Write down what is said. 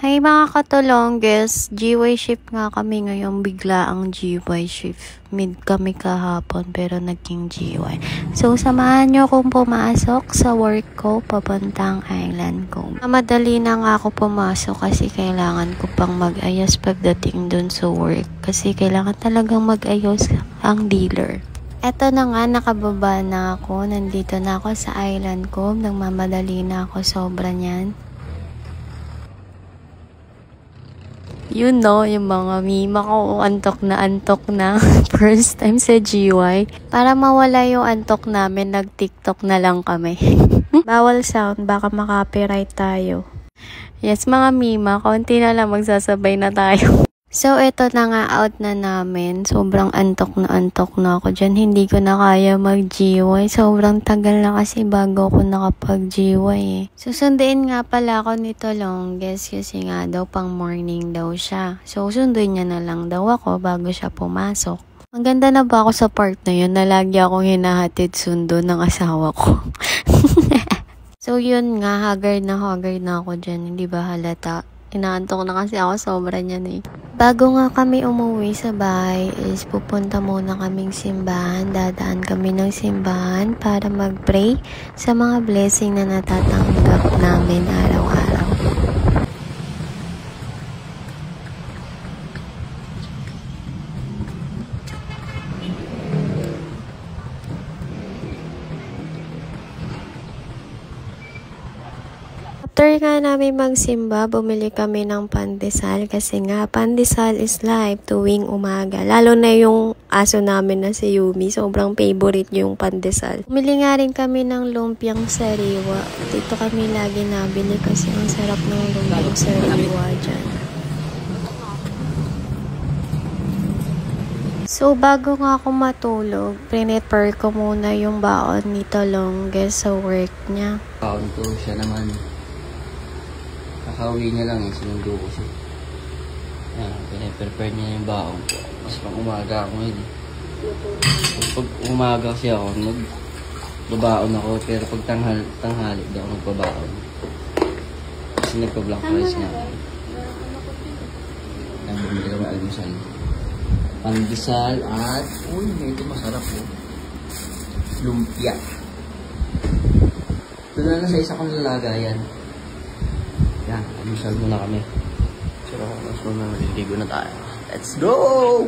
Hi mga katulongges, GY shift nga kami ngayon, bigla ang GY shift. Mid kami kahapon pero naging GY. So samahan nyo kung pumasok sa work ko papuntang island ko. Madali na nga ako pumasok kasi kailangan ko pang mag-ayos pagdating dun sa work. Kasi kailangan talagang mag-ayos ang dealer. Eto na nga, nakababa na ako. Nandito na ako sa island ko. Nagmamadali na ako sobra niyan. Yun no, yung mga mima ko, antok na. First time sa GY. Para mawala yung antok namin, nag-TikTok na lang kami. Bawal sound, baka makapiright tayo. Yes, mga mima, konti na lang magsasabay na tayo. So, eto na nga, out na namin. Sobrang antok na ako dyan. Hindi ko na kaya mag-GY. Sobrang tagal na kasi bago ako nakapag-GY eh. Susunduin nga pala ako nito longest kasi nga daw pang morning daw siya. So, sunduin niya na lang daw ako bago siya pumasok. Ang ganda na ba ako sa part na yun na lagi akong hinahatid sundo ng asawa ko. So, yun nga, haggard na ako dyan. Hindi ba halata? Inaantok na kasi ako, sobra niyan eh. Bago nga kami umuwi sa bahay is pupunta muna kaming simbahan. Dadaan kami ng simbahan para mag-pray sa mga blessing na natatanggap namin araw-araw. After nga namin magsimba, bumili kami ng pandesal kasi nga pandesal is life tuwing umaga. Lalo na yung aso namin na si Yumi, sobrang favorite yung pandesal. Bumili nga rin kami ng lumpiang sariwa. Dito kami lagi nabili kasi ang sarap ng lumpiang sariwa dyan. So, bago nga ako matulog, prepare ko muna yung baon ni Tolongges sa work niya. Baon ko siya naman. Nakauwi niya lang eh, sinundo ko siya. Ayan, pinaprepare niya yung baon ko. Mas pang umaga ako ngayon. Pag umaga kasi ako, magbabaon ako. Pero pag tanghali, di ako magbabaon. Kasi nagpa-black rice nga ako. Ayan, bumili kami almusal. Pandesal at, uy, ito masarap po. Lumpia. Ito na sa isa kong lalagayan. Yan, almusal muna kami. Pero almusal na, maliligo na tayo. Let's go!